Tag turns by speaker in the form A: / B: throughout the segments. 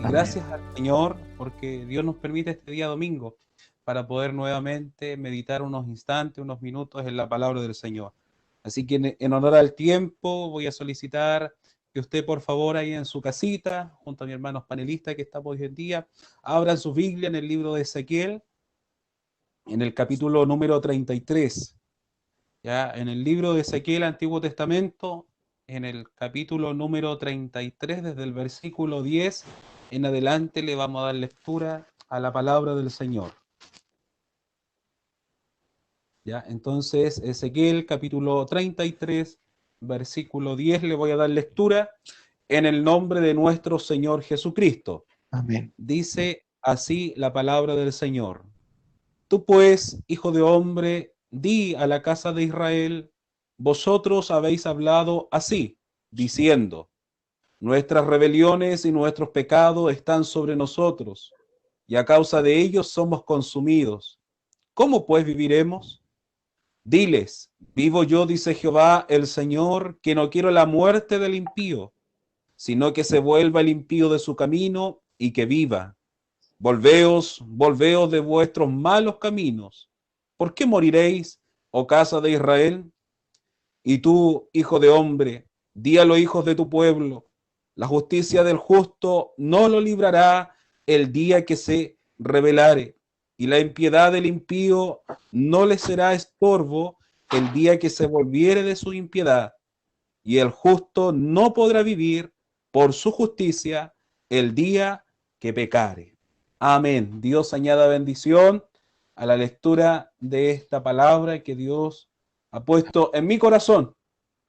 A: Y
B: Amén.
A: gracias al Señor porque Dios nos permite este día domingo para poder nuevamente meditar unos instantes, unos minutos en la palabra del Señor. Así que en honor al tiempo voy a solicitar que usted por favor ahí en su casita, junto a mis hermanos panelistas que estamos hoy en día, abran su Biblia en el libro de Ezequiel, en el capítulo número 33. Ya, en el libro de Ezequiel, Antiguo Testamento, en el capítulo número 33, desde el versículo 10 en adelante, le vamos a dar lectura a la palabra del Señor. Ya, entonces, Ezequiel, capítulo 33, versículo 10, le voy a dar lectura en el nombre de nuestro Señor Jesucristo.
B: Amén.
A: Dice así la palabra del Señor. Tú pues, hijo de hombre, di a la casa de Israel, vosotros habéis hablado así, diciendo, nuestras rebeliones y nuestros pecados están sobre nosotros, y a causa de ellos somos consumidos. ¿Cómo pues viviremos? Diles, vivo yo, dice Jehová el Señor, que no quiero la muerte del impío, sino que se vuelva el impío de su camino y que viva. Volveos, volveos de vuestros malos caminos. ¿Por qué moriréis, oh casa de Israel? Y tú, hijo de hombre, di a los hijos de tu pueblo, la justicia del justo no lo librará el día que se rebelare, y la impiedad del impío no le será estorbo el día que se volviere de su impiedad, y el justo no podrá vivir por su justicia el día que pecare. Amén. Dios añada bendición a la lectura de esta palabra que Dios ha puesto en mi corazón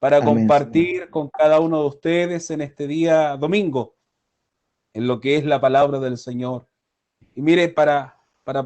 A: para
B: Amén, Señor.
A: compartir con cada uno de ustedes en este día domingo, en lo que es la palabra del Señor. Y mire, para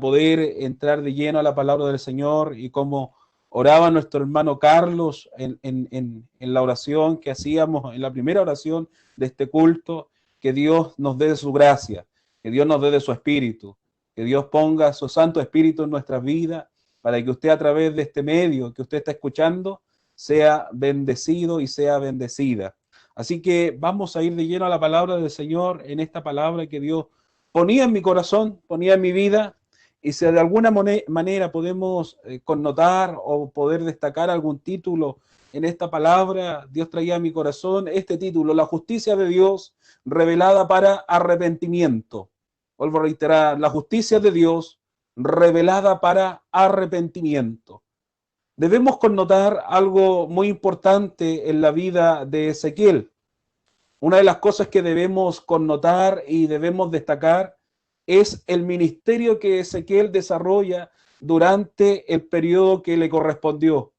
A: poder entrar de lleno a la palabra del Señor y como oraba nuestro hermano Carlos en la oración que hacíamos, en la primera oración de este culto, que Dios nos dé de su gracia, que Dios nos dé de su espíritu, que Dios ponga su Santo Espíritu en nuestras vidas para que usted a través de este medio que usted está escuchando sea bendecido y sea bendecida. Así que vamos a ir de lleno a la palabra del Señor en esta palabra que Dios ponía en mi corazón, ponía en mi vida, y si de alguna manera podemos connotar o poder destacar algún título en esta palabra, Dios traía a mi corazón este título, la justicia de Dios revelada para arrepentimiento. Vuelvo a reiterar, la justicia de Dios revelada para arrepentimiento. Debemos connotar algo muy importante en la vida de Ezequiel. Una de las cosas que debemos connotar y debemos destacar es el ministerio que Ezequiel desarrolla durante el periodo que le correspondió.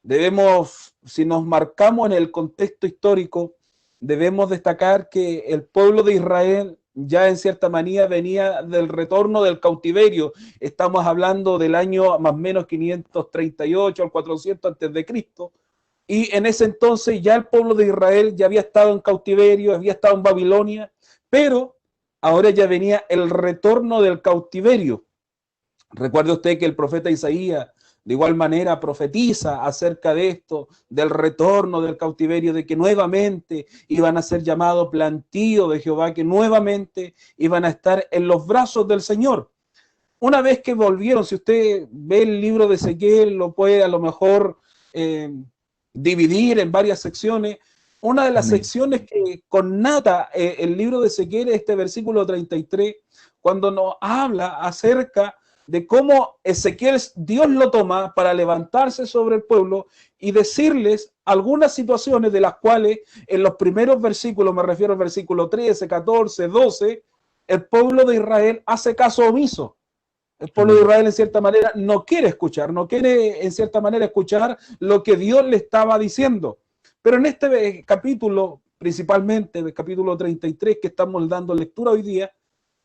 A: Debemos, si nos marcamos en el contexto histórico, debemos destacar que el pueblo de Israel ya en cierta manera venía del retorno del cautiverio. Estamos hablando del año más o menos 538 al 400 antes de Cristo. Y en ese entonces ya el pueblo de Israel ya había estado en cautiverio, había estado en Babilonia, pero ahora ya venía el retorno del cautiverio. Recuerde usted que el profeta Isaías de igual manera profetiza acerca de esto, del retorno del cautiverio, de que nuevamente iban a ser llamados plantío de Jehová, que nuevamente iban a estar en los brazos del Señor. Una vez que volvieron, si usted ve el libro de Ezequiel, lo puede a lo mejor eh, dividir en varias secciones. Una de las
B: Amén.
A: secciones que connota el libro de Ezequiel es este versículo 33, cuando nos habla acerca de cómo Ezequiel, Dios lo toma para levantarse sobre el pueblo y decirles algunas situaciones de las cuales en los primeros versículos, me refiero al versículo 13, 14, 12, el pueblo de Israel hace caso omiso. El pueblo de
B: Amén.
A: Israel en cierta manera no quiere escuchar, no quiere en cierta manera escuchar lo que Dios le estaba diciendo. Pero en este capítulo, principalmente el capítulo 33 que estamos dando lectura hoy día,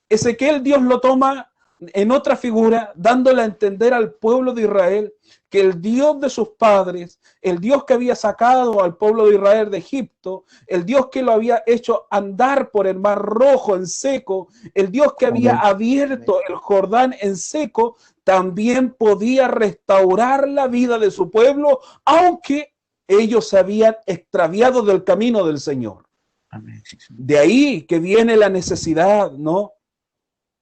A: Ezequiel Dios lo toma en otra figura, dándole a entender al pueblo de Israel que el Dios de sus padres, el Dios que había sacado al pueblo de Israel de Egipto, el Dios que lo había hecho andar por el mar rojo en seco, el Dios que había
B: Amén.
A: abierto el Jordán en seco, también podía restaurar la vida de su pueblo, aunque ellos se habían extraviado del camino del Señor.
B: Amén. Sí, Señor.
A: De ahí que viene la necesidad, ¿no?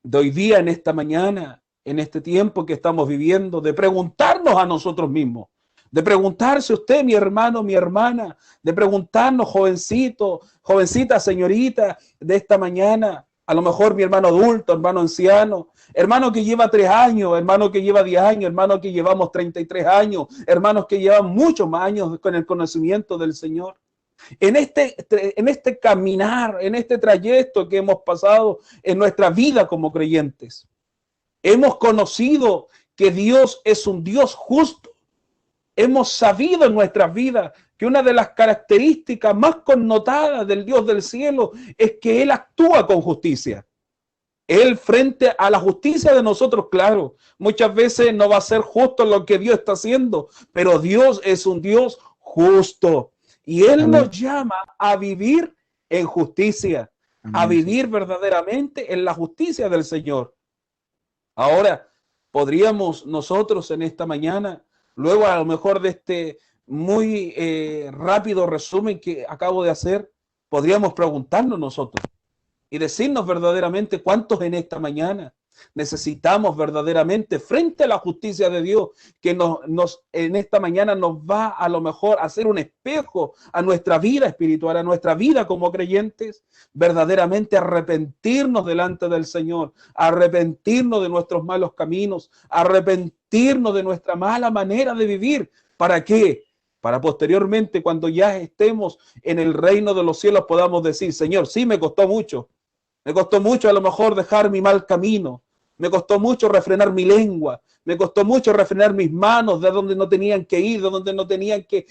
A: De hoy día, en esta mañana, en este tiempo que estamos viviendo, de preguntarnos a nosotros mismos, de preguntarse usted, mi hermano, mi hermana, de preguntarnos, jovencito, jovencita, señorita, de esta mañana, a lo mejor mi hermano adulto, hermano anciano, hermano que lleva 3 años, hermano que lleva 10 años, hermano que llevamos 33 años, hermanos que llevan muchos más años con el conocimiento del Señor. En este caminar, en este trayecto que hemos pasado en nuestra vida como creyentes, hemos conocido que Dios es un Dios justo. Hemos sabido en nuestras vidas que una de las características más connotadas del Dios del cielo es que Él actúa con justicia. Él, frente a la justicia de nosotros, claro, muchas veces no va a ser justo lo que Dios está haciendo, pero Dios es un Dios justo. Y Él nos llama a vivir en justicia, a vivir verdaderamente en la justicia del Señor. Ahora, podríamos nosotros en esta mañana, luego a lo mejor de este muy rápido resumen que acabo de hacer, podríamos preguntarnos nosotros y decirnos verdaderamente cuántos en esta mañana necesitamos verdaderamente frente a la justicia de Dios, que en esta mañana nos va a lo mejor a hacer un espejo a nuestra vida espiritual, a nuestra vida como creyentes, verdaderamente arrepentirnos delante del Señor, arrepentirnos de nuestros malos caminos, arrepentirnos de nuestra mala manera de vivir. ¿Para qué? Para posteriormente, cuando ya estemos en el reino de los cielos, podamos decir, Señor, sí me costó mucho a lo mejor dejar mi mal camino, me costó mucho refrenar mi lengua, me costó mucho refrenar mis manos de donde no tenían que ir, de donde no tenían que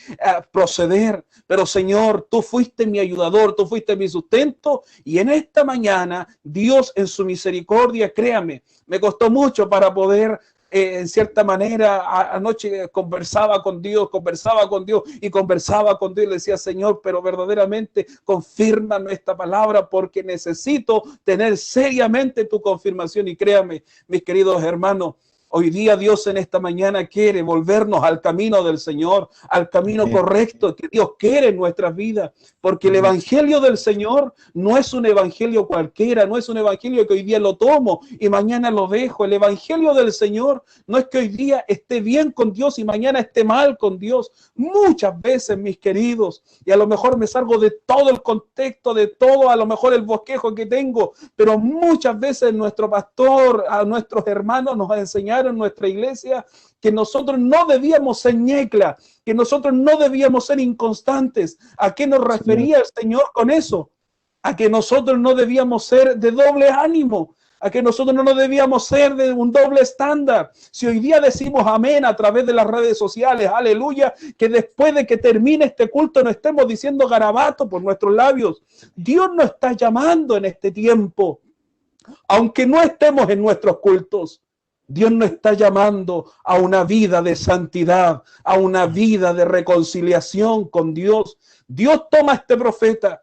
A: proceder, pero Señor, tú fuiste mi ayudador, tú fuiste mi sustento, y en esta mañana, Dios en su misericordia, créame, me costó mucho para poder en cierta manera, anoche conversaba con Dios y le decía, Señor, pero verdaderamente confírmame esta palabra porque necesito tener seriamente tu confirmación. Y créame, mis queridos hermanos, hoy día Dios en esta mañana quiere volvernos al camino del Señor, al camino correcto que Dios quiere en nuestras vidas, porque el evangelio del Señor no es un evangelio cualquiera, no es un evangelio que hoy día lo tomo y mañana lo dejo. El evangelio del Señor no es que hoy día esté bien con Dios y mañana esté mal con Dios. Muchas veces, mis queridos, y a lo mejor me salgo de todo el contexto, de todo a lo mejor el bosquejo que tengo, pero muchas veces nuestro pastor, a nuestros hermanos nos ha enseñado en nuestra iglesia que nosotros no debíamos ser ñecla, que nosotros no debíamos ser inconstantes. ¿A qué nos refería el Señor con eso? A que nosotros no debíamos ser de doble ánimo, a que nosotros no debíamos ser de un doble estándar. Si hoy día decimos amén a través de las redes sociales, aleluya, que después de que termine este culto no estemos diciendo garabato por nuestros labios. Dios nos está llamando en este tiempo, aunque no estemos en nuestros cultos. Dios nos está llamando a una vida de santidad, a una vida de reconciliación con Dios. Dios toma a este profeta,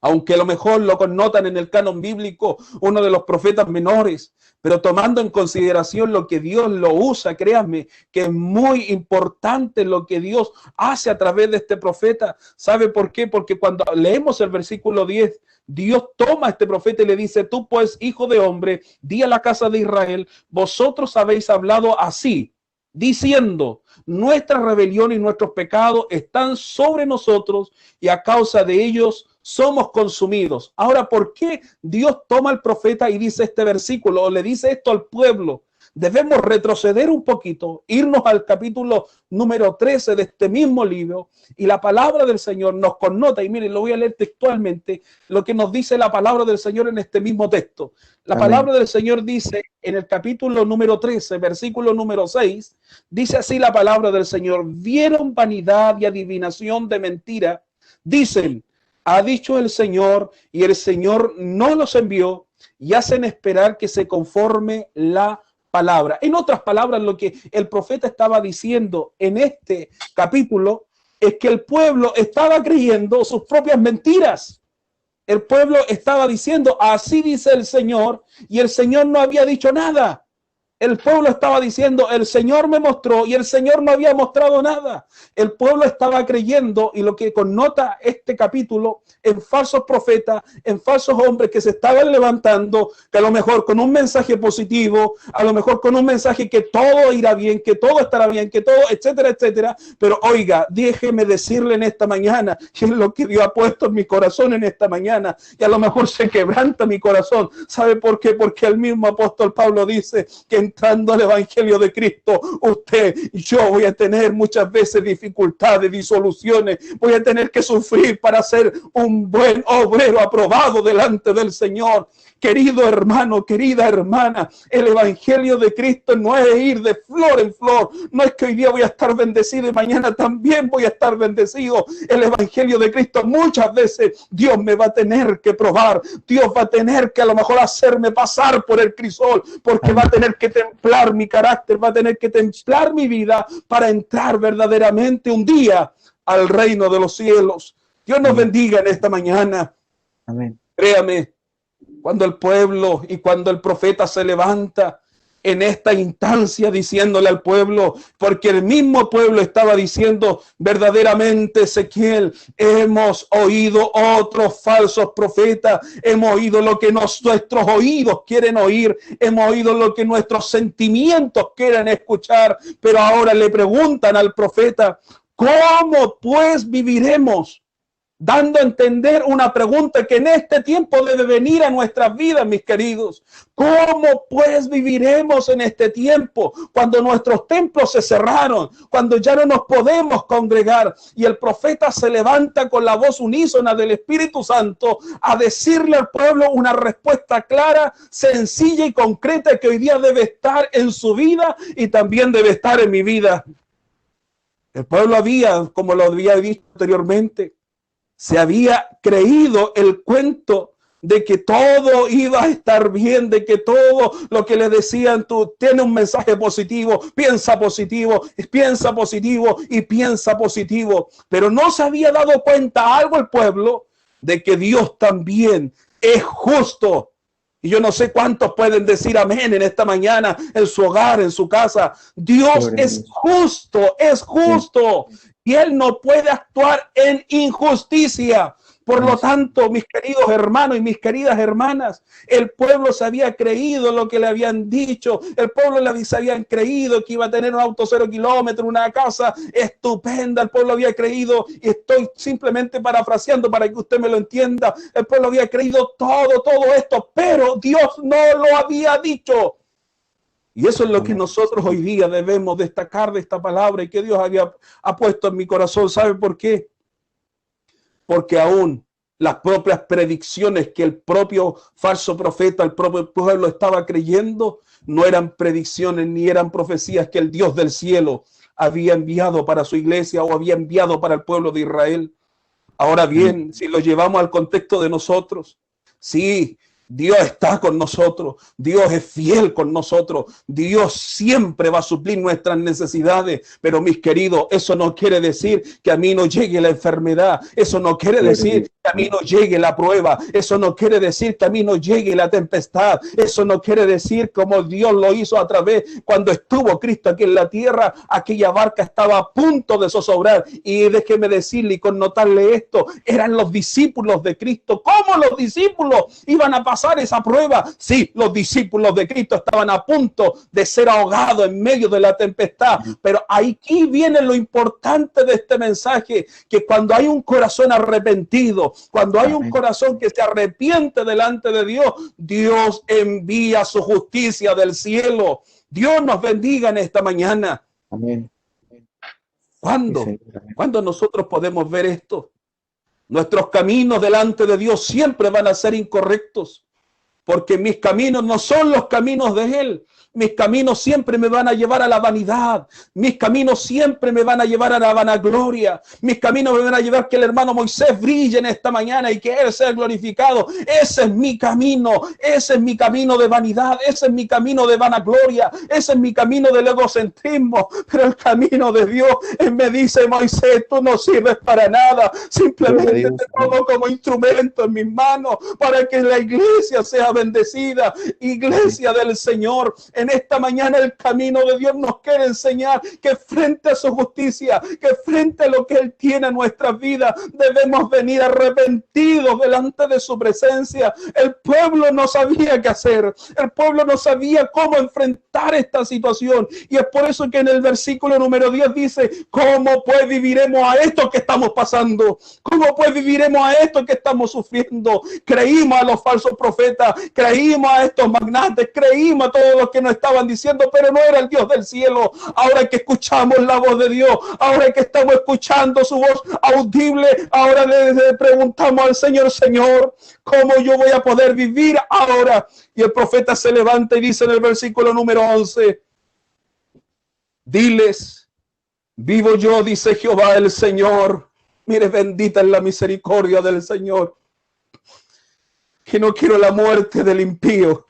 A: aunque a lo mejor lo connotan en el canon bíblico uno de los profetas menores, pero tomando en consideración lo que Dios lo usa, créanme que es muy importante lo que Dios hace a través de este profeta. ¿Sabe por qué? Porque cuando leemos el versículo 10, Dios toma a este profeta y le dice, tú pues, hijo de hombre, di a la casa de Israel, vosotros habéis hablado así, diciendo, nuestra rebelión y nuestros pecados están sobre nosotros y a causa de ellos somos consumidos. Ahora, ¿por qué Dios toma al profeta y dice este versículo o le dice esto al pueblo? Debemos retroceder un poquito, irnos al capítulo número 13 de este mismo libro, y la palabra del Señor nos connota, y miren, lo voy a leer textualmente, lo que nos dice la palabra del Señor en este mismo texto. La palabra del Señor dice en el capítulo número 13, versículo número 6, dice así la palabra del Señor: vieron vanidad y adivinación de mentira, dicen, ha dicho el Señor, y el Señor no los envió, y hacen esperar que se conforme la palabra. En otras palabras, lo que el profeta estaba diciendo en este capítulo es que el pueblo estaba creyendo sus propias mentiras. El pueblo estaba diciendo, así dice el Señor, y el Señor no había dicho nada. El pueblo estaba diciendo, el Señor me mostró, y el Señor no había mostrado nada. El pueblo estaba creyendo, y lo que connota este capítulo, en falsos profetas, en falsos hombres que se estaban levantando, que a lo mejor con un mensaje positivo, a lo mejor con un mensaje que todo irá bien, que todo estará bien, que todo, etcétera, etcétera. Pero oiga, déjeme decirle en esta mañana, que es lo que Dios ha puesto en mi corazón en esta mañana, y a lo mejor se quebranta mi corazón. ¿Sabe por qué? Porque el mismo apóstol Pablo dice que entrando al evangelio de Cristo, usted y yo voy a tener muchas veces dificultades, disoluciones, voy a tener que sufrir para ser un buen obrero aprobado delante del Señor. Querido hermano, querida hermana, el evangelio de Cristo no es ir de flor en flor, no es que hoy día voy a estar bendecido y mañana también voy a estar bendecido. El evangelio de Cristo muchas veces Dios me va a tener que probar, Dios va a tener que a lo mejor hacerme pasar por el crisol, porque va a tener que templar mi carácter, va a tener que templar mi vida para entrar verdaderamente un día al reino de los cielos. Dios nos bendiga en esta mañana.
B: Amén.
A: Créame, cuando el pueblo y cuando el profeta se levanta en esta instancia diciéndole al pueblo, porque el mismo pueblo estaba diciendo verdaderamente, Ezequiel, hemos oído otros falsos profetas, hemos oído lo que nuestros oídos quieren oír, hemos oído lo que nuestros sentimientos quieren escuchar, pero ahora le preguntan al profeta, ¿cómo pues viviremos? Dando a entender una pregunta que en este tiempo debe venir a nuestras vidas, mis queridos. ¿Cómo pues viviremos en este tiempo cuando nuestros templos se cerraron, cuando ya no nos podemos congregar? Y el profeta se levanta con la voz unísona del Espíritu Santo a decirle al pueblo una respuesta clara, sencilla y concreta que hoy día debe estar en su vida y también debe estar en mi vida. El pueblo había, como lo había dicho anteriormente, se había creído el cuento de que todo iba a estar bien, de que todo lo que le decían, tú tienes un mensaje positivo, piensa positivo y piensa positivo. Pero no se había dado cuenta algo el pueblo de que Dios también es justo. Y yo no sé cuántos pueden decir amén en esta mañana, en su hogar, en su casa. Dios es justo, es justo. Y Él no puede actuar en injusticia. Por lo tanto, mis queridos hermanos y mis queridas hermanas, el pueblo se había creído lo que le habían dicho. El pueblo se habían creído que iba a tener un auto 0 kilómetros, una casa estupenda. El pueblo había creído, y estoy simplemente parafraseando para que usted me lo entienda, el pueblo había creído todo esto, pero Dios no lo había dicho. Y eso es lo que nosotros hoy día debemos destacar de esta palabra y que Dios ha puesto en mi corazón. ¿Sabe por qué? Porque aún las propias predicciones que el propio falso profeta, el propio pueblo estaba creyendo, no eran predicciones ni eran profecías que el Dios del cielo había enviado para su iglesia o había enviado para el pueblo de Israel. Ahora bien, si lo llevamos al contexto de nosotros, sí, Dios está con nosotros, Dios es fiel con nosotros, Dios siempre va a suplir nuestras necesidades, pero mis queridos, eso no quiere decir que a mí no llegue la enfermedad, eso no quiere decir que a mí no llegue la prueba, eso no quiere decir que a mí no llegue la tempestad, eso no quiere decir como Dios lo hizo a través, cuando estuvo Cristo aquí en la tierra, aquella barca estaba a punto de zozobrar, y déjeme decirle y connotarle esto, eran los discípulos de Cristo. ¿Cómo los discípulos iban a pasar esa prueba? Sí, los discípulos de Cristo estaban a punto de ser ahogados en medio de la tempestad, pero aquí viene lo importante de este mensaje, que cuando hay un corazón arrepentido, cuando hay un corazón que se arrepiente delante de Dios, Dios envía su justicia del cielo. Dios nos bendiga en esta mañana.
B: Amén.
A: ¿Cuándo nosotros podemos ver esto? Nuestros caminos delante de Dios siempre van a ser incorrectos, porque mis caminos no son los caminos de Él. Mis caminos siempre me van a llevar a la vanidad. Mis caminos siempre me van a llevar a la vanagloria. Mis caminos me van a llevar que el hermano Moisés brille en esta mañana y que Él sea glorificado. Ese es mi camino. Ese es mi camino de vanidad. Ese es mi camino de vanagloria. Ese es mi camino del egocentrismo. Pero el camino de Dios, Él me dice, Moisés, tú no sirves para nada. Simplemente te pongo como instrumento en mis manos para que la iglesia sea bendecida. Iglesia del Señor, en esta mañana el camino de Dios nos quiere enseñar que frente a su justicia, que frente a lo que Él tiene en nuestras vidas, debemos venir arrepentidos delante de su presencia. El pueblo no sabía qué hacer, el pueblo no sabía cómo enfrentar esta situación, y es por eso que en el versículo número 10 dice: ¿cómo pues viviremos a esto que estamos pasando? ¿Cómo pues viviremos a esto que estamos sufriendo? Creímos a los falsos profetas, creímos a estos magnates, creímos a todos los que nos estaban diciendo, pero no era el Dios del cielo. Ahora que escuchamos la voz de Dios, ahora que estamos escuchando su voz audible, ahora le preguntamos al Señor: Señor, ¿cómo yo voy a poder vivir ahora? Y el profeta se levanta y dice en el versículo número 11: diles, vivo yo, dice Jehová el Señor. Mire, bendita es la misericordia del Señor, que no quiero la muerte del impío.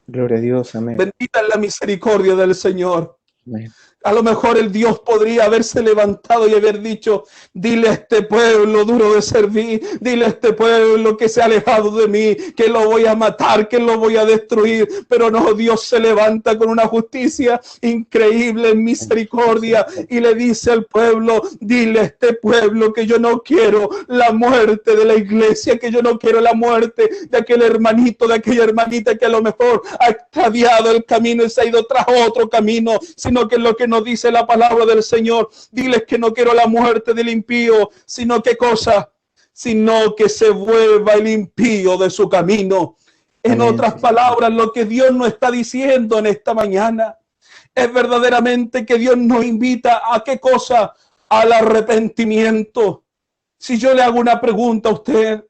B: Gloria a Dios, amén.
A: Bendita es la misericordia del Señor.
B: Amén.
A: A lo mejor el Dios podría haberse levantado y haber dicho: dile a este pueblo duro de servir, dile a este pueblo que se ha alejado de mí, que lo voy a matar, que lo voy a destruir. Pero no, Dios se levanta con una justicia increíble en misericordia y le dice al pueblo: dile a este pueblo que yo no quiero la muerte de la iglesia, que yo no quiero la muerte de aquel hermanito, de aquella hermanita que a lo mejor ha extraviado el camino y se ha ido tras otro camino, sino que lo que nos dice la palabra del Señor: diles que no quiero la muerte del impío, sino ¿qué cosa? Sino que se vuelva el impío de su camino. En otras palabras, lo que Dios nos está diciendo en esta mañana es verdaderamente que Dios nos invita a ¿qué cosa? Al arrepentimiento. Si yo le hago una pregunta a usted,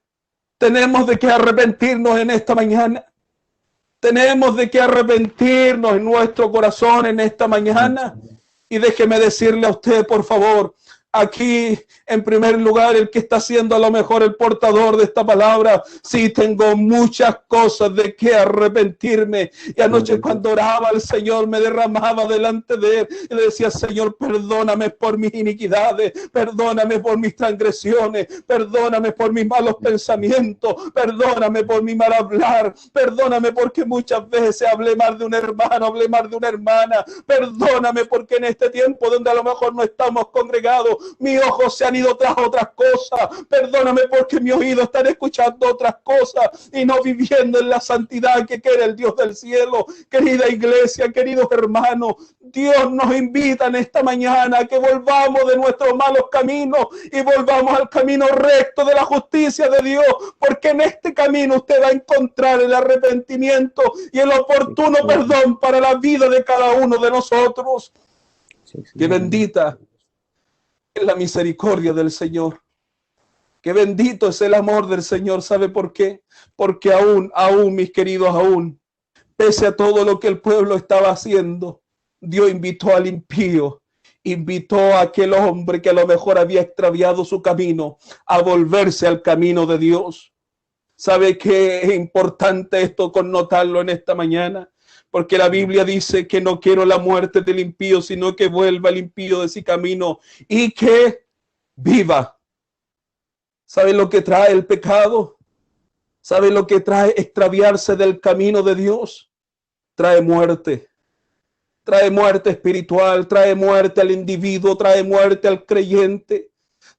A: ¿tenemos de qué arrepentirnos en esta mañana? Tenemos de qué arrepentirnos en nuestro corazón en esta mañana. Y déjeme decirle a usted, por favor, aquí en primer lugar, el que está siendo a lo mejor el portador de esta palabra: sí, tengo muchas cosas de que arrepentirme. Y anoche cuando oraba al Señor, me derramaba delante de Él y le decía: Señor, perdóname por mis iniquidades, perdóname por mis transgresiones, perdóname por mis malos pensamientos, perdóname por mi mal hablar, perdóname porque muchas veces hablé mal de un hermano, hablé mal de una hermana, perdóname porque en este tiempo donde a lo mejor no estamos congregados, mis ojos se han ido tras otras cosas. Perdóname porque mis oídos están escuchando otras cosas y no viviendo en la santidad que quiere el Dios del cielo. Querida iglesia, queridos hermanos, Dios nos invita en esta mañana a que volvamos de nuestros malos caminos y volvamos al camino recto de la justicia de Dios, porque en este camino usted va a encontrar el arrepentimiento y el oportuno perdón para la vida de cada uno de nosotros. Que bendita es la misericordia del Señor, que bendito es el amor del Señor. ¿Sabe por qué? Porque aún, mis queridos, aún, pese a todo lo que el pueblo estaba haciendo, Dios invitó al impío, invitó a aquel hombre que a lo mejor había extraviado su camino a volverse al camino de Dios. ¿Sabe qué es importante esto connotarlo en esta mañana? Porque la Biblia dice que no quiero la muerte del impío, sino que vuelva el impío de su camino y que viva. ¿Sabe lo que trae el pecado? ¿Sabe lo que trae extraviarse del camino de Dios? Trae muerte. Trae muerte espiritual, trae muerte al individuo, trae muerte al creyente.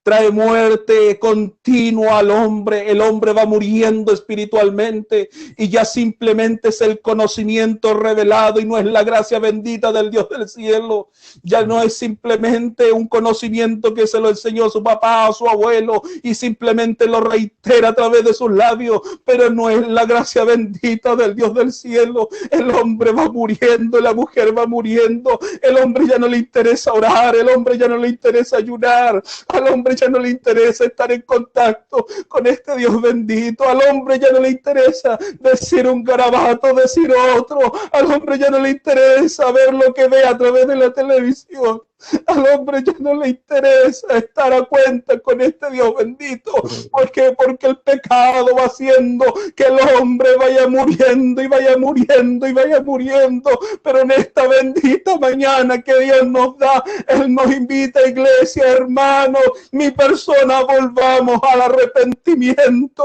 A: Trae muerte continua al hombre. El hombre va muriendo espiritualmente y ya simplemente es el conocimiento revelado y no es la gracia bendita del Dios del cielo. Ya no es simplemente un conocimiento que se lo enseñó su papá o su abuelo y simplemente lo reitera a través de sus labios, pero no es la gracia bendita del Dios del cielo. El hombre va muriendo, la mujer va muriendo, el hombre ya no le interesa orar, el hombre ya no le interesa ayunar, al hombre ya no le interesa estar en contacto con este Dios bendito, al hombre ya no le interesa decir un garabato, decir otro, al hombre ya no le interesa ver lo que ve a través de la televisión, al hombre ya no le interesa estar a cuenta con este Dios bendito. ¿Por qué? Porque el pecado va haciendo que el hombre vaya muriendo y vaya muriendo y vaya muriendo. Pero en esta bendita mañana que Dios nos da, Él nos invita, iglesia, hermanos, mi persona, volvamos al arrepentimiento,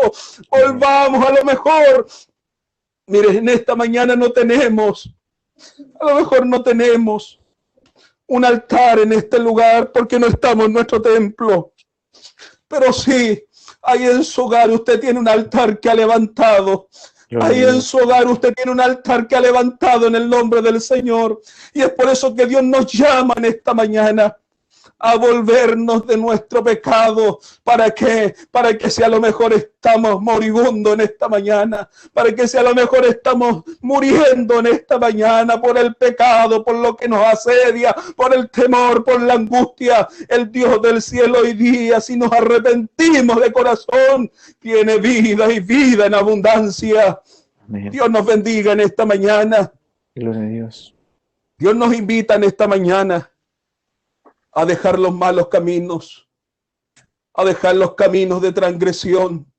A: volvamos a lo mejor Mire, en esta mañana no tenemos, a lo mejor no tenemos un altar en este lugar porque no estamos en nuestro templo. Pero sí, ahí en su hogar usted tiene un altar que ha levantado. Ahí en su hogar usted tiene un altar que ha levantado en el nombre del Señor. Y es por eso que Dios nos llama en esta mañana a volvernos de nuestro pecado. ¿Para qué? Para que si a lo mejor estamos moribundos en esta mañana, para que si a lo mejor estamos muriendo en esta mañana por el pecado, por lo que nos asedia, por el temor, por la angustia, el Dios del cielo hoy día, si nos arrepentimos de corazón, tiene vida y vida en abundancia. Amén. Dios nos bendiga en esta mañana.
B: Gloria a Dios.
A: Dios nos invita en esta mañana a dejar los malos caminos, a dejar los caminos de transgresión,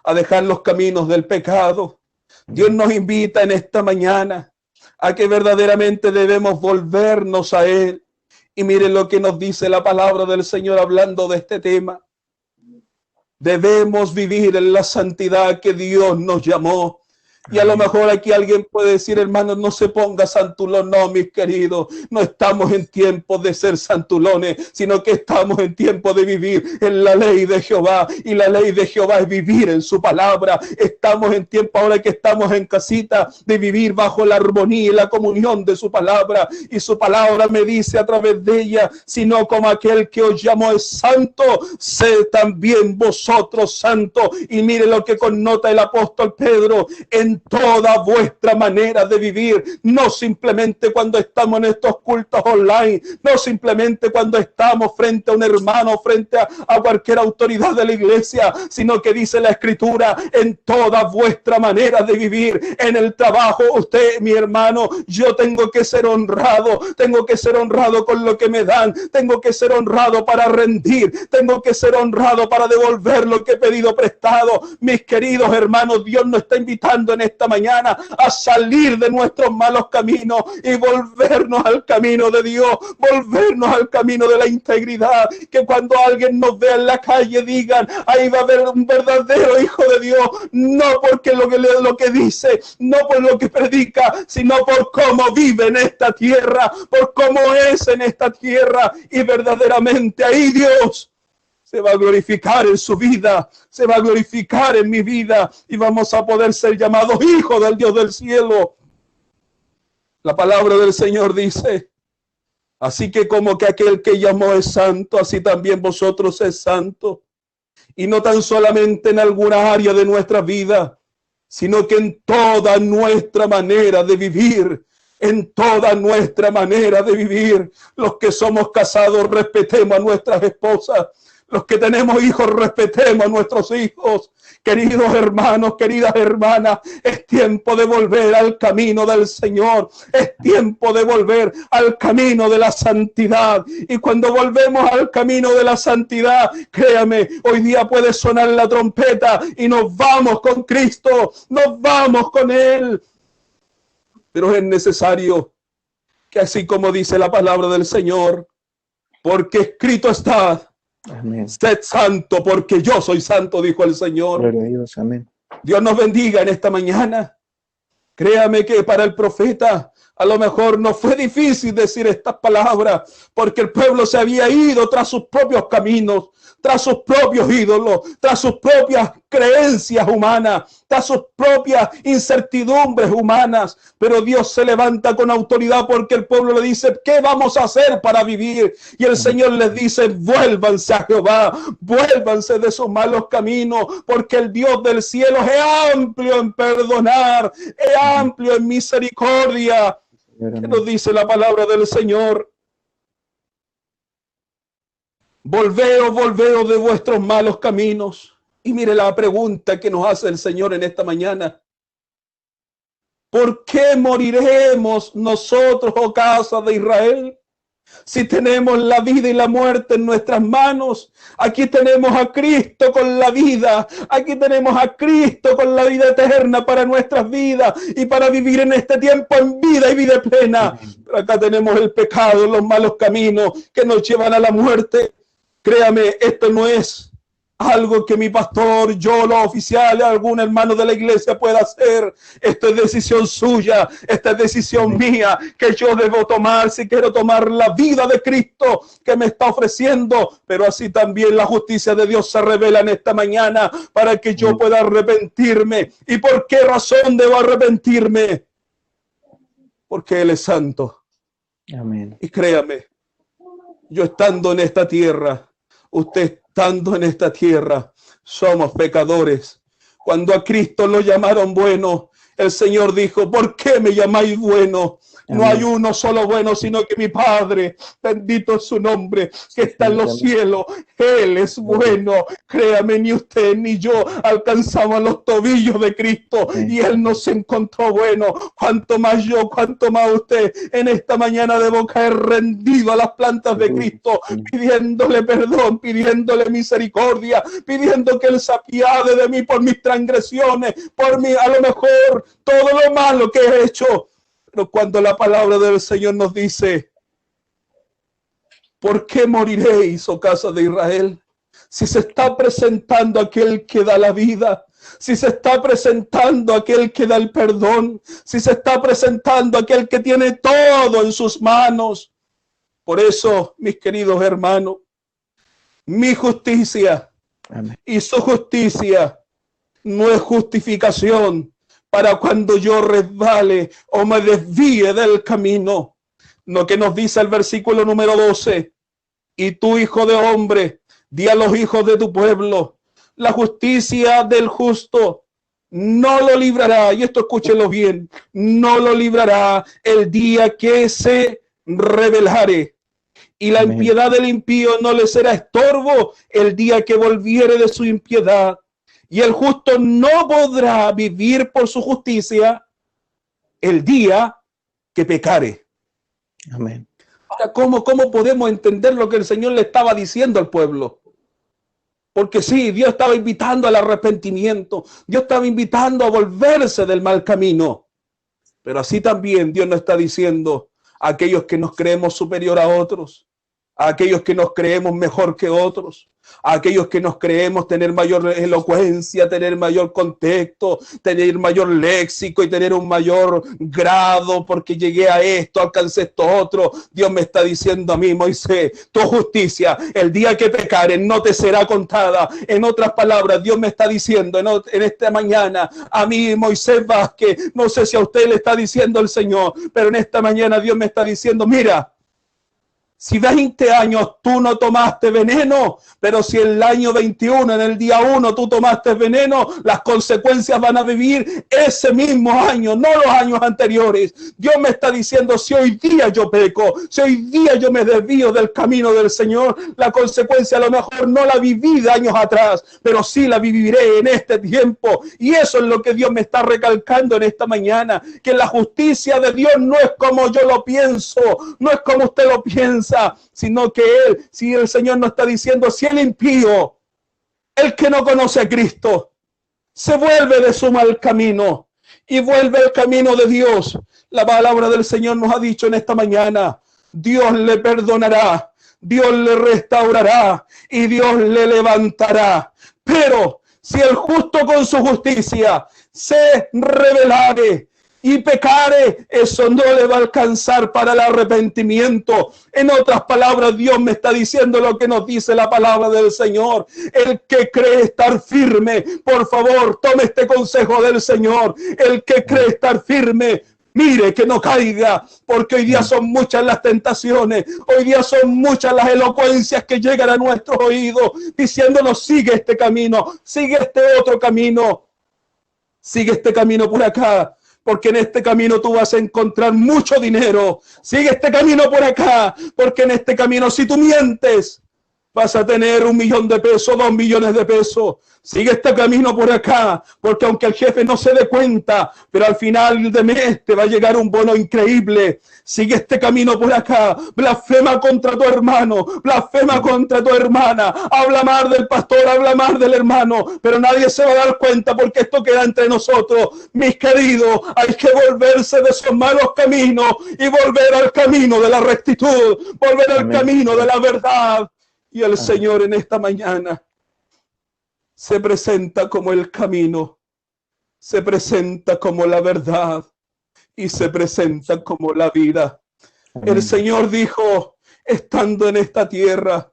A: a dejar los caminos del pecado. Dios nos invita en esta mañana a que verdaderamente debemos volvernos a Él. Y miren lo que nos dice la palabra del Señor hablando de este tema. Debemos vivir en la santidad que Dios nos llamó. Y a lo mejor aquí alguien puede decir, hermano, no se ponga santulón. No, mis queridos, no estamos en tiempo de ser santulones, sino que estamos en tiempo de vivir en la ley de Jehová. Y la ley de Jehová es vivir en su palabra. Estamos en tiempo, ahora que estamos en casita, de vivir bajo la armonía y la comunión de su palabra. Y su palabra me dice a través de ella, sino como aquel que os llamó es santo, sed también vosotros santos. Y mire lo que connota el apóstol Pedro: en toda vuestra manera de vivir, no simplemente cuando estamos en estos cultos online, no simplemente cuando estamos frente a un hermano, frente a cualquier autoridad de la iglesia, sino que dice la escritura, en toda vuestra manera de vivir, en el trabajo. Usted, mi hermano, yo tengo que ser honrado con lo que me dan, tengo que ser honrado para rendir, tengo que ser honrado para devolver lo que he pedido prestado. Mis queridos hermanos, Dios nos está invitando en esta mañana a salir de nuestros malos caminos y volvernos al camino de Dios, volvernos al camino de la integridad, que cuando alguien nos vea en la calle digan, ahí va a haber un verdadero hijo de Dios, no porque lo que dice, no por lo que predica, sino por cómo vive en esta tierra, por cómo es en esta tierra. Y verdaderamente ahí Dios se va a glorificar en su vida, se va a glorificar en mi vida, y vamos a poder ser llamados hijos del Dios del cielo. La palabra del Señor dice, así que como que aquel que llamó es santo, así también vosotros es santo. Y no tan solamente en alguna área de nuestra vida, sino que en toda nuestra manera de vivir. En toda nuestra manera de vivir. Los que somos casados, respetemos a nuestras esposas. Los que tenemos hijos, respetemos a nuestros hijos. Queridos hermanos, queridas hermanas, es tiempo de volver al camino del Señor. Es tiempo de volver al camino de la santidad. Y cuando volvemos al camino de la santidad, créame, hoy día puede sonar la trompeta y nos vamos con Cristo, nos vamos con Él. Pero es necesario que, así como dice la palabra del Señor, porque escrito está, amén, sed santo porque yo soy santo, dijo el Señor.
B: Gloria a Dios, amén.
A: Dios nos bendiga en esta mañana. Créame que para el profeta a lo mejor no fue difícil decir estas palabras, porque el pueblo se había ido tras sus propios caminos, tras sus propios ídolos, tras sus propias creencias humanas, tras sus propias incertidumbres humanas. Pero Dios se levanta con autoridad, porque el pueblo le dice, ¿qué vamos a hacer para vivir? Y el Señor les dice, vuélvanse a Jehová, vuélvanse de sus malos caminos, porque el Dios del cielo es amplio en perdonar, es amplio en misericordia. ¿Qué nos dice la palabra del Señor? Volveos de vuestros malos caminos. Y mire la pregunta que nos hace el Señor en esta mañana. ¿Por qué moriremos nosotros, oh casa de Israel? Si tenemos la vida y la muerte en nuestras manos. Aquí tenemos a Cristo con la vida. Aquí tenemos a Cristo con la vida eterna para nuestras vidas y para vivir en este tiempo en vida y vida plena. Pero acá tenemos el pecado, los malos caminos que nos llevan a la muerte. Créame, esto no es algo que mi pastor, yo, los oficiales, algún hermano de la iglesia pueda hacer. Esta es decisión suya, esta es decisión mía, que yo debo tomar si quiero tomar la vida de Cristo que me está ofreciendo. Pero así también la justicia de Dios se revela en esta mañana para que yo pueda arrepentirme. ¿Y por qué razón debo arrepentirme? Porque Él es santo.
B: Amén.
A: Y créame, yo estando en esta tierra, usted estando en esta tierra, somos pecadores. Cuando a Cristo lo llamaron bueno, el Señor dijo, ¿por qué me llamáis bueno? No hay uno solo bueno, sino que mi Padre, bendito es su nombre, que está en los cielos. Él es bueno. Créame, ni usted ni yo alcanzamos los tobillos de Cristo y Él nos encontró bueno. Cuanto más yo, cuanto más usted. En esta mañana debo caer rendido a las plantas de Cristo, pidiéndole perdón, pidiéndole misericordia, pidiendo que Él se apiade de mí por mis transgresiones, por mí, a lo mejor todo lo malo que he hecho. Pero cuando la palabra del Señor nos dice, ¿por qué moriréis, oh casa de Israel? Si se está presentando aquel que da la vida, si se está presentando aquel que da el perdón, si se está presentando aquel que tiene todo en sus manos. Por eso, mis queridos hermanos, mi justicia y su justicia no es justificación para cuando yo resbale o me desvíe del camino. Lo que nos dice el versículo número 12. Y tú, hijo de hombre, di a los hijos de tu pueblo, la justicia del justo no lo librará. Y esto escúchelo bien. No lo librará el día que se rebelare. Y la impiedad del impío no le será estorbo el día que volviere de su impiedad. Y el justo no podrá vivir por su justicia el día que pecare.
B: Amén.
A: Ahora, ¿cómo podemos entender lo que el Señor le estaba diciendo al pueblo? Porque sí, Dios estaba invitando al arrepentimiento. Dios estaba invitando a volverse del mal camino. Pero así también Dios nos está diciendo a aquellos que nos creemos superior a otros, a aquellos que nos creemos mejor que otros, a aquellos que nos creemos tener mayor elocuencia, tener mayor contexto, tener mayor léxico y tener un mayor grado porque llegué a esto, alcancé esto otro. Dios me está diciendo a mí, Moisés, tu justicia el día que pecares no te será contada. En otras palabras, Dios me está diciendo en esta mañana a mí, Moisés Vázquez, no sé si a usted le está diciendo el Señor, pero en esta mañana Dios me está diciendo, mira, si 20 años tú no tomaste veneno, pero si el año 21, en el día 1, tú tomaste veneno, las consecuencias van a vivir ese mismo año, no los años anteriores. Dios me está diciendo, si hoy día yo peco, si hoy día yo me desvío del camino del Señor, la consecuencia a lo mejor no la viví de años atrás, pero sí la viviré en este tiempo. Y eso es lo que Dios me está recalcando en esta mañana, que la justicia de Dios no es como yo lo pienso, no es como usted lo piensa, sino que si el Señor nos está diciendo, si el impío, el que no conoce a Cristo, se vuelve de su mal camino y vuelve al camino de Dios, la palabra del Señor nos ha dicho en esta mañana, Dios le perdonará, Dios le restaurará y Dios le levantará. Pero si el justo con su justicia se rebelare y pecare, eso no le va a alcanzar para el arrepentimiento. En otras palabras, Dios me está diciendo lo que nos dice la palabra del Señor. El que cree estar firme, por favor, tome este consejo del Señor. El que cree estar firme, mire que no caiga, porque hoy día son muchas las tentaciones, hoy día son muchas las elocuencias que llegan a nuestros oídos, diciéndonos, sigue este camino, sigue este otro camino, sigue este camino por acá, porque en este camino tú vas a encontrar mucho dinero. Sigue este camino por acá, porque en este camino si tú mientes, vas a tener 1 millón de pesos, 2 millones de pesos. Sigue este camino por acá, porque aunque el jefe no se dé cuenta, pero al final de mes te va a llegar un bono increíble. Sigue este camino por acá, blasfema contra tu hermano, blasfema contra tu hermana, habla mal del pastor, habla mal del hermano, pero nadie se va a dar cuenta porque esto queda entre nosotros. Mis queridos, hay que volverse de esos malos caminos y volver al camino de la rectitud, volver al camino de la verdad. Y el Señor en esta mañana se presenta como el camino, se presenta como la verdad y se presenta como la vida. El Señor dijo, estando en esta tierra,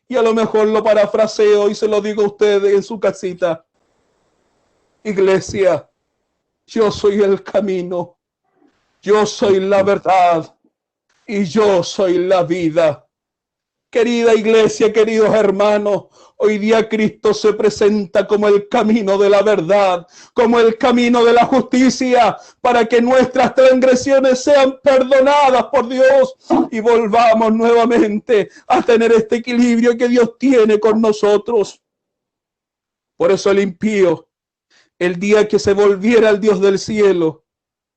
A: y a lo mejor lo parafraseo y se lo digo a ustedes en su casita: iglesia, yo soy el camino, yo soy la verdad y yo soy la vida. Querida iglesia, queridos hermanos, hoy día Cristo se presenta como el camino de la verdad, como el camino de la justicia, para que nuestras transgresiones sean perdonadas por Dios y volvamos nuevamente a tener este equilibrio que Dios tiene con nosotros. Por eso el impío, el día que se volviera al Dios del cielo,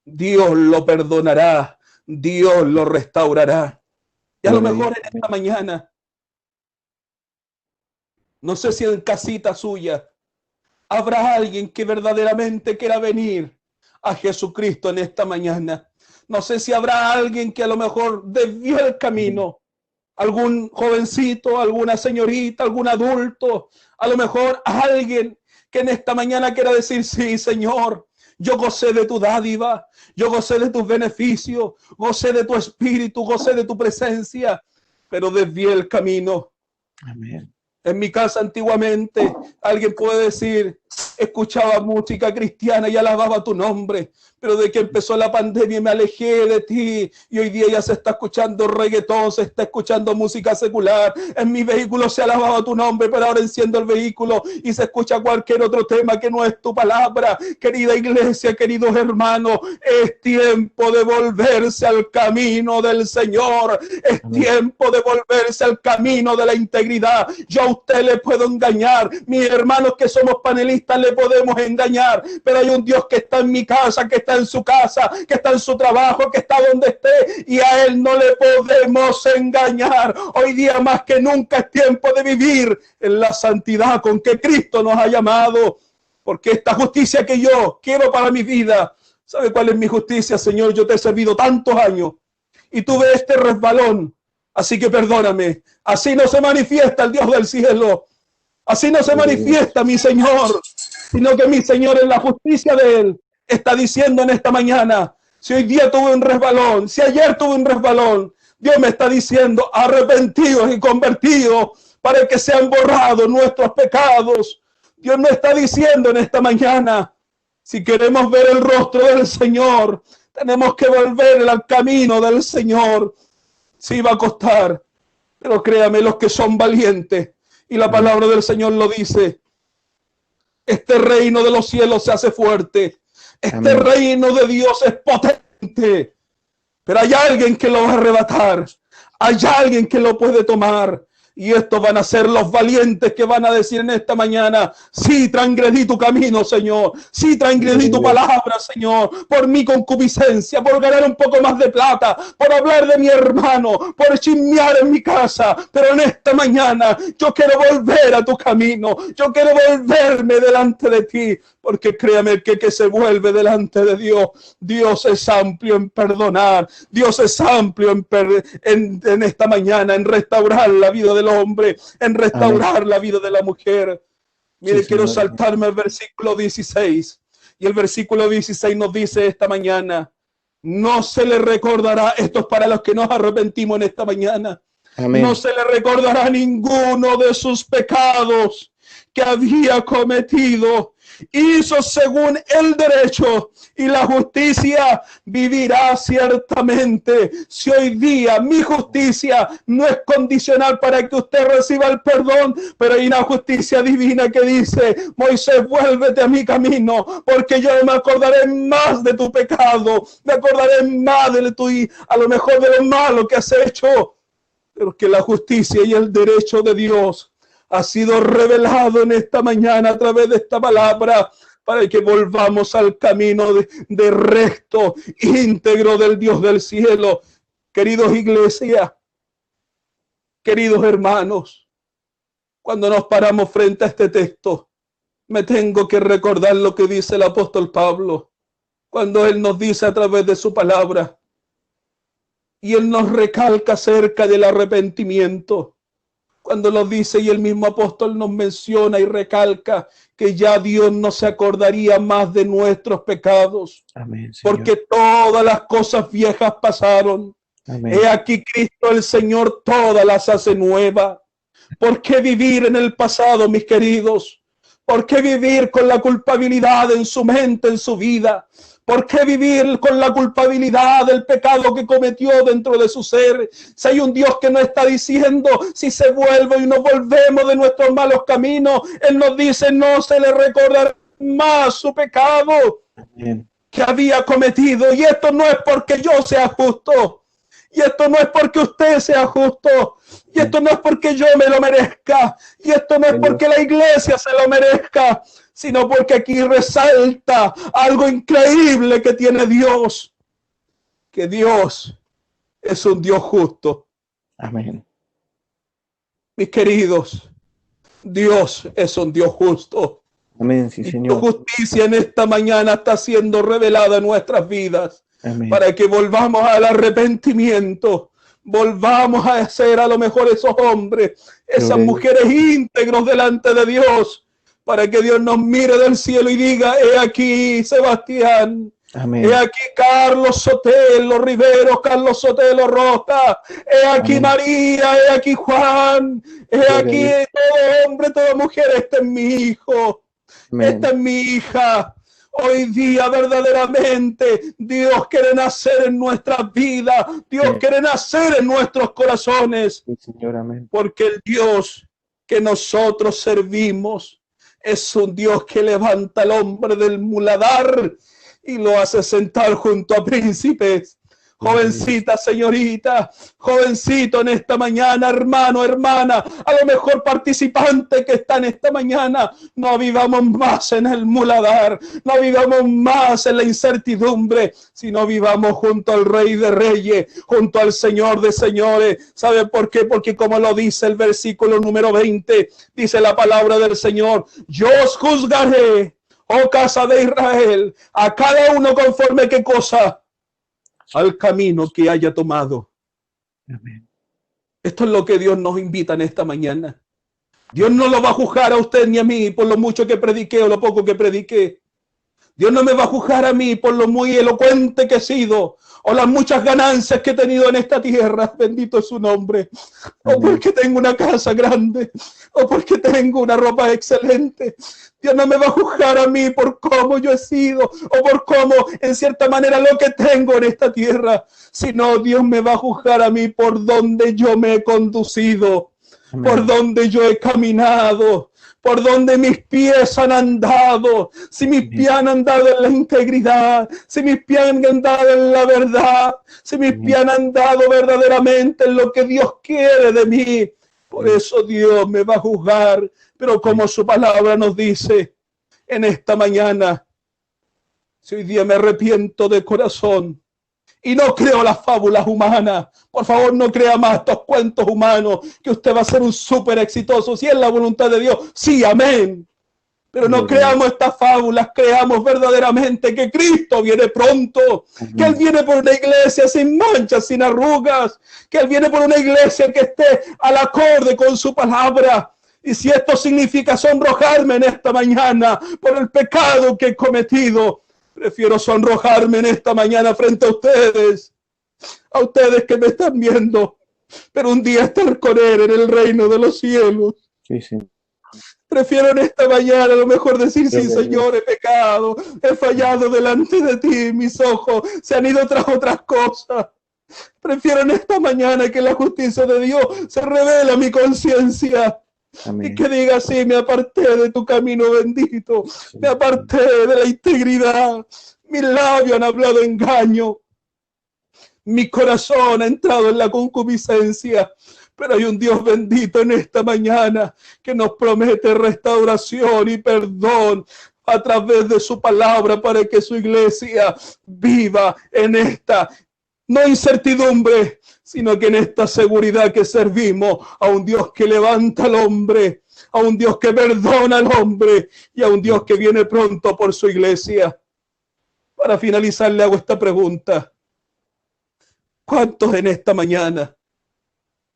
A: Dios lo perdonará, Dios lo restaurará. Y a lo mejor en esta mañana, no sé si en casita suya, habrá alguien que verdaderamente quiera venir a Jesucristo en esta mañana. No sé si habrá alguien que a lo mejor desvió el camino. Algún jovencito, alguna señorita, algún adulto, a lo mejor alguien que en esta mañana quiera decir: sí, Señor, yo gocé de tu dádiva, yo gocé de tus beneficios, gocé de tu espíritu, gocé de tu presencia, pero desvié el camino.
B: Amén.
A: En mi casa antiguamente, alguien puede decir, escuchaba música cristiana y alababa tu nombre, pero de que empezó la pandemia me alejé de ti y hoy día ya se está escuchando reggaetón, se está escuchando música secular. En mi vehículo se alababa tu nombre, pero ahora enciendo el vehículo y se escucha cualquier otro tema que no es tu palabra. Querida iglesia, queridos hermanos, es tiempo de volverse al camino del Señor, es tiempo de volverse al camino de la integridad. Yo a usted le puedo engañar, mis hermanos que somos panelistas le podemos engañar, pero hay un Dios que está en mi casa, que está en su casa, que está en su trabajo, que está donde esté, y a Él no le podemos engañar. Hoy día más que nunca es tiempo de vivir en la santidad con que Cristo nos ha llamado, porque esta justicia que yo quiero para mi vida, ¿sabe cuál es mi justicia, Señor? Yo te he servido tantos años y tuve este resbalón, así que perdóname. Así no se manifiesta el Dios del cielo, así no se manifiesta mi Señor, sino que mi Señor, en la justicia de Él, está diciendo en esta mañana: si hoy día tuve un resbalón, si ayer tuve un resbalón, Dios me está diciendo: arrepentidos y convertidos para que sean borrados nuestros pecados. Dios me está diciendo en esta mañana: si queremos ver el rostro del Señor, tenemos que volver al camino del Señor. Sí va a costar, pero créame, los que son valientes, y la palabra del Señor lo dice, este reino de los cielos se hace fuerte, este reino de Dios es potente, pero hay alguien que lo va a arrebatar, hay alguien que lo puede tomar. Y estos van a ser los valientes que van a decir en esta mañana: sí, transgredí tu camino, Señor. Sí, transgredí tu palabra, Señor. Por mi concupiscencia, por ganar un poco más de plata, por hablar de mi hermano, por chismear en mi casa. Pero en esta mañana yo quiero volver a tu camino. Yo quiero volverme delante de ti. Porque créame que se vuelve delante de Dios, Dios es amplio en perdonar, Dios es amplio en esta mañana, en restaurar la vida del hombre, en restaurar la vida de la mujer. Mire, quiero saltarme al versículo 16. Y el versículo 16 nos dice esta mañana: no se le recordará, esto es para los que nos arrepentimos en esta mañana, no se le recordará ninguno de sus pecados que había cometido. Hizo según el derecho y la justicia, vivirá ciertamente. Si hoy día mi justicia no es condicional para que usted reciba el perdón, pero hay una justicia divina que dice: Moisés, vuélvete a mi camino, porque yo me acordaré más de tu pecado, me acordaré más de tu, a lo mejor de lo malo que has hecho, pero que la justicia y el derecho de Dios ha sido revelado en esta mañana a través de esta palabra, para que volvamos al camino de recto, íntegro del Dios del cielo. Queridos iglesia, queridos hermanos, cuando nos paramos frente a este texto, me tengo que recordar lo que dice el apóstol Pablo, cuando él nos dice a través de su palabra, y él nos recalca acerca del arrepentimiento. cuando lo dice, y el mismo apóstol nos menciona y recalca que ya Dios no se acordaría más de nuestros pecados.
B: Amén, Señor.
A: Porque todas las cosas viejas pasaron.
B: Amén.
A: He aquí Cristo el Señor todas las hace nuevas. ¿Por qué vivir en el pasado, mis queridos? ¿Por qué vivir con la culpabilidad en su mente, en su vida? ¿Por qué vivir con la culpabilidad del pecado que cometió dentro de su ser? Si hay un Dios que nos está diciendo, si se vuelve y nos volvemos de nuestros malos caminos, Él nos dice, no se le recordará más su pecado
B: Amén.
A: que había cometido. Y esto no es porque yo sea justo. Y esto no es porque usted sea justo. Y esto no es porque yo me lo merezca. Y esto no es porque la iglesia se lo merezca. Sino porque aquí resalta algo increíble que tiene Dios. Que Dios es un Dios justo.
B: Amén.
A: Mis queridos, Dios es un Dios justo.
B: Amén, sí,
A: Y
B: Señor.
A: tu justicia en esta mañana está siendo revelada en nuestras vidas.
B: Amén.
A: Para que volvamos al arrepentimiento, volvamos a ser a lo mejor esos hombres, esas mujeres íntegros delante de Dios, para que Dios nos mire del cielo y diga, he aquí Sebastián,
B: Amén.
A: he aquí Carlos Sotelo Rivero, Carlos Sotelo Roca, he aquí
B: Amén.
A: María, he aquí Juan, he aquí todo hombre, toda mujer, este es mi hijo,
B: Amén.
A: esta es mi hija. Hoy día verdaderamente Dios quiere nacer en nuestras vidas, Dios quiere nacer en nuestros corazones,
B: Sí, Señor, amén.
A: porque el Dios que nosotros servimos es un Dios que levanta al hombre del muladar y lo hace sentar junto a príncipes. Jovencita, señorita, jovencito en esta mañana, hermano, hermana, a lo mejor participante que está en esta mañana, no vivamos más en el muladar, no vivamos más en la incertidumbre, sino vivamos junto al Rey de Reyes, junto al Señor de Señores. ¿Sabe por qué? Porque como lo dice el versículo número 20, dice la palabra del Señor, yo os juzgaré, oh casa de Israel, a cada uno conforme qué cosa, al camino que haya tomado.
B: Amén.
A: Esto es lo que Dios nos invita en esta mañana. Dios no lo va a juzgar a usted ni a mí por lo mucho que prediqué o lo poco que prediqué. Dios no me va a juzgar a mí por lo muy elocuente que he sido o las muchas ganancias que he tenido en esta tierra. Bendito es su nombre. O porque tengo una casa grande o porque tengo una ropa excelente. Dios no me va a juzgar a mí por cómo yo he sido o por cómo, en cierta manera, lo que tengo en esta tierra, sino Dios me va a juzgar a mí por donde yo me he conducido,
B: Amén.
A: por donde yo he caminado, por donde mis pies han andado, si mis pies han andado en la integridad, si mis pies han andado en la verdad, si mis pies han andado verdaderamente en lo que Dios quiere de mí. Por eso Dios me va a juzgar, pero como su palabra nos dice en esta mañana, si hoy día me arrepiento de corazón y no creo las fábulas humanas, por favor no crea más estos cuentos humanos, que usted va a ser un súper exitoso, si es la voluntad de Dios, sí, amén. Pero no creamos estas fábulas, creamos verdaderamente que Cristo viene pronto, que Él viene por una iglesia sin manchas, sin arrugas, que Él viene por una iglesia que esté al acorde con su palabra. Y si esto significa sonrojarme en esta mañana por el pecado que he cometido, prefiero sonrojarme en esta mañana frente a ustedes que me están viendo, pero un día estar con Él en el reino de los cielos.
B: Sí, sí.
A: Prefiero en esta mañana a lo mejor decir, sí, Señor, he pecado, he fallado delante de ti, mis ojos se han ido tras otras cosas. Prefiero en esta mañana que la justicia de Dios se revele a mi conciencia. Amén. Y que diga, sí, me aparté de tu camino bendito, sí, me aparté de la integridad, mis labios han hablado engaño, mi corazón ha entrado en la concupiscencia. Pero hay un Dios bendito en esta mañana que nos promete restauración y perdón a través de su palabra para que su iglesia viva en esta, no incertidumbre, sino que en esta seguridad que servimos a un Dios que levanta al hombre, a un Dios que perdona al hombre y a un Dios que viene pronto por su iglesia. Para finalizar, le hago esta pregunta. ¿Cuántos en esta mañana?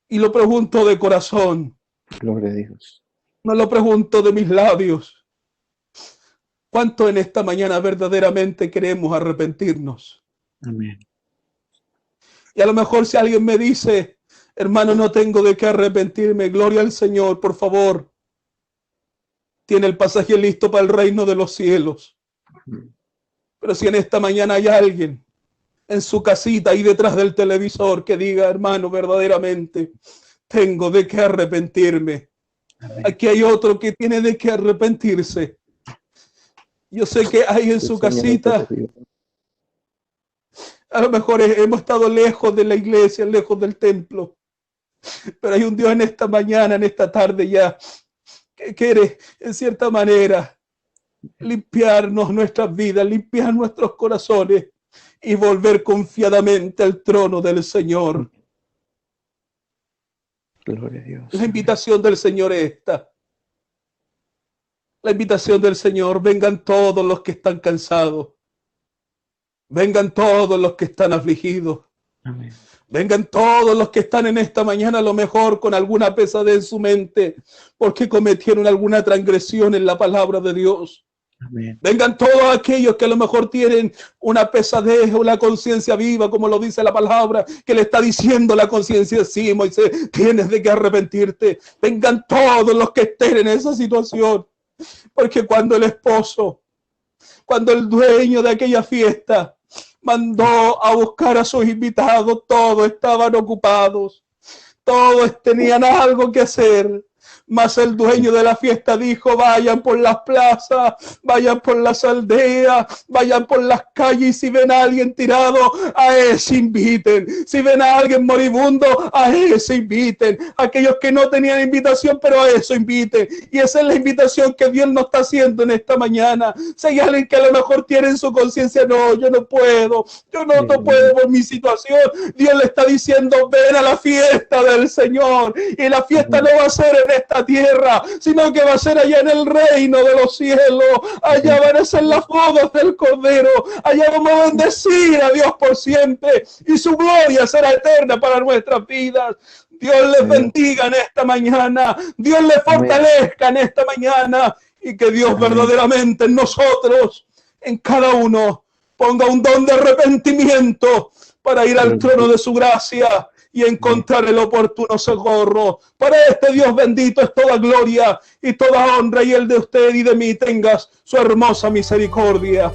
A: Y lo pregunto de corazón,
B: Gloria a Dios.
A: No lo pregunto de mis labios. ¿Cuánto en esta mañana verdaderamente queremos arrepentirnos?
B: Amén.
A: Y a lo mejor si alguien me dice, hermano, no tengo de qué arrepentirme, gloria al Señor, por favor. Tiene el pasaje listo para el reino de los cielos. Pero si en esta mañana hay alguien en su casita ahí detrás del televisor que diga, hermano, verdaderamente tengo de qué arrepentirme.
B: Amén.
A: Aquí hay otro que tiene de qué arrepentirse. Yo sé que hay en su casita, a lo mejor hemos estado lejos de la iglesia, lejos del templo, pero hay un Dios en esta mañana, en esta tarde ya, que quiere en cierta manera limpiarnos nuestras vidas, limpiar nuestros corazones y volver confiadamente al trono del Señor.
B: Gloria a Dios.
A: La invitación del Señor es esta. La invitación del Señor, vengan todos los que están cansados. Vengan todos los que están afligidos.
B: Amén.
A: Vengan todos los que están en esta mañana a lo mejor con alguna pesadez en su mente porque cometieron alguna transgresión en la palabra de Dios.
B: Amén.
A: Vengan todos aquellos que a lo mejor tienen una pesadez o una conciencia viva, como lo dice la palabra, que le está diciendo la conciencia, sí, Moisés, tienes de que arrepentirte. Vengan todos los que estén en esa situación, porque cuando el esposo, cuando el dueño de aquella fiesta mandó a buscar a sus invitados, todos estaban ocupados, todos tenían algo que hacer. Mas el dueño de la fiesta dijo, vayan por las plazas, vayan por las aldeas, vayan por las calles y si ven a alguien tirado, a ese inviten. Si ven a alguien moribundo, a ese inviten. Aquellos que no tenían invitación, pero a eso inviten. Y esa es la invitación que Dios nos está haciendo en esta mañana. Si hay alguien que a lo mejor tiene en su conciencia, no, yo no puedo por mi situación. Dios le está diciendo, ven a la fiesta del Señor. Y la fiesta no va a ser en esta tierra, sino que va a ser allá en el reino de los cielos. Allá van a ser las bodas del Cordero. Allá vamos a bendecir a Dios por siempre y su gloria será eterna para nuestras vidas. Dios les bendiga en esta mañana. Dios les fortalezca en esta mañana y que Dios verdaderamente en nosotros, en cada uno, ponga un don de arrepentimiento para ir al trono de su gracia y encontrar el oportuno socorro. Para este Dios bendito es toda gloria y toda honra, y el de usted y de mí tengas su hermosa misericordia.